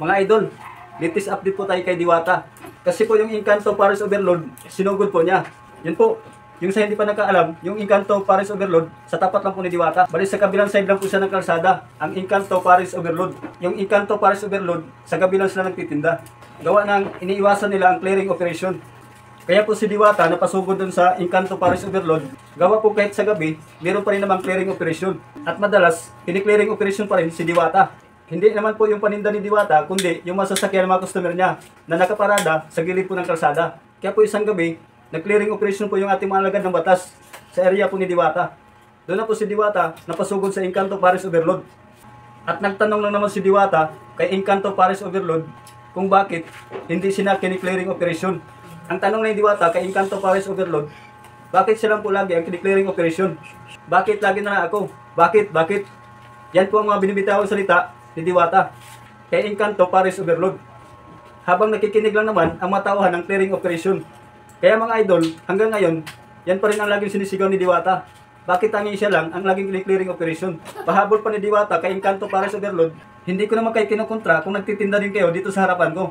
Mga idol, latest update po tayo kay Diwata. Kasi po yung Encanto Paris Overload, sinugod po niya. Yun po, yung sa hindi pa nakaalam, yung Encanto Paris Overload, sa tapat lang po ni Diwata. Bali sa kabilang side lang po siya ng kalsada, ang Encanto Paris Overload. Yung Encanto Paris Overload, sa kabilang sila nagtitinda. Gawa ng iniiwasan nila ang clearing operation. Kaya po si Diwata napasugod dun sa Encanto Paris Overload. Gawa po kahit sa gabi, meron pa rin namang clearing operation. At madalas, pini-clearing operation pa rin si Diwata. Hindi naman po yung paninda ni Diwata, kundi yung masasakyan ng mga customer niya na nakaparada sa gilid po ng kalsada. Kaya po isang gabi, nag-clearing operation po yung ating mga alagad ng batas sa area po ni Diwata. Doon na po si Diwata napasugod sa Encanto Paris Overload. At nagtanong lang naman si Diwata kay Encanto Paris Overload kung bakit hindi sila kini-clearing operation. Ang tanong ni Diwata kay Encanto Paris Overload, bakit silang po lagi ang kini-clearing operation? Bakit lagi na lang ako? Bakit? Yan po ang mga binibitawang salita ni Diwata kay Encanto Paris Overload. Habang nakikinig lang naman ang mga tauhan ng clearing operation. Kaya mga idol, hanggang ngayon, yan pa rin ang laging sinisigaw ni Diwata. Bakit tanging siya lang ang laging clearing operation? Pahabol pa ni Diwata kay Encanto Paris Overload, hindi ko naman kayo kinukontra kung nagtitinda din kayo dito sa harapan ko.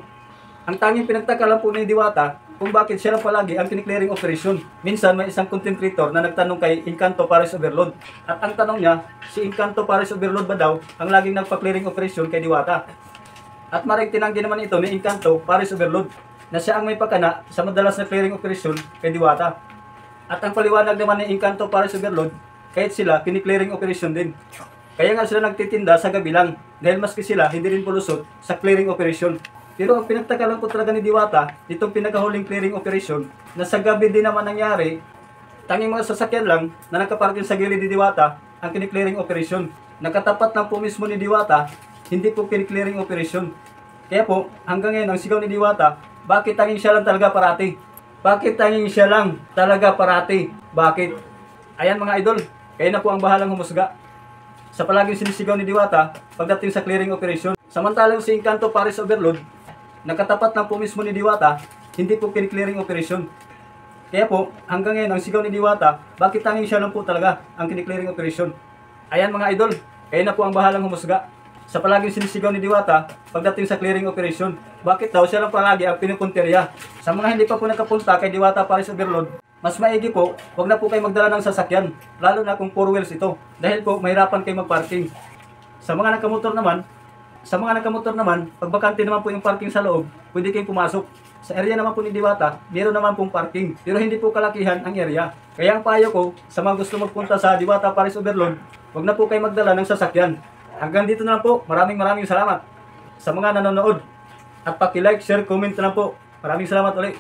Ang tanging pinagtaka lang po ni Diwata kung bakit siya lang palagi ang kini-clearing operation. Minsan may isang content creator na nagtanong kay Encanto Paris Overload. At ang tanong niya, si Encanto Paris Overload ba daw ang laging nagpa-clearing operation kay Diwata? At maring tinanggi naman ito ni Encanto Paris Overload na siya ang may pakana sa madalas na clearing operation kay Diwata. At ang paliwanag naman ni Encanto Paris Overload, kahit sila kini-clearing operation din. Kaya nga sila nagtitinda sa gabi lang dahil maski sila hindi rin pulusot sa clearing operation. Pero ang pinagtaka lang po talaga ni Diwata, itong pinakahuling clearing operation, na sa gabi din naman nangyari, tanging mga sasakyan lang na nakaparking sa gilid ni Diwata ang kini-clearing operation. Nakatapat lang po mismo ni Diwata, hindi po kini-clearing operation. Kaya po, hanggang ngayon ang sigaw ni Diwata, bakit tanging siya lang talaga parati? Bakit tanging siya lang talaga parati? Bakit? Ayan mga idol, kayo na po ang bahalang humusga sa palaging sinisigaw ni Diwata pagdating sa clearing operation. Samantalang si Encanto Paris Overload, nakatapat lang po mismo ni Diwata, hindi po kini-clearing operation. Kaya po, hanggang ngayon ang sigaw ni Diwata, bakit tanging siya lang po talaga ang kini-clearing operation? Ayan mga idol, kayo na po ang bahalang humusga sa palaging sinisigaw ni Diwata pagdating sa clearing operation. Bakit daw siya lang palagi ang pinupunteriya? Sa mga hindi pa po nakapunta kay Diwata Paris Overload, mas maigi po, huwag na po kayo magdala ng sasakyan, lalo na kung 4 wheels ito, dahil po mahirapan kayo magparking. Sa mga nakamotor naman, pag bakante naman po yung parking sa loob, pwede kayong pumasok. Sa area naman po ni Diwata, meron naman pong parking, pero hindi po kalakihan ang area. Kaya ang payo ko sa mga gusto magpunta sa Diwata Paris Overload, huwag na po kayo magdala ng sasakyan. Hanggang dito na lang po, maraming salamat sa mga nanonood. At paki-like, share, comment na lang po. Maraming salamat ulit.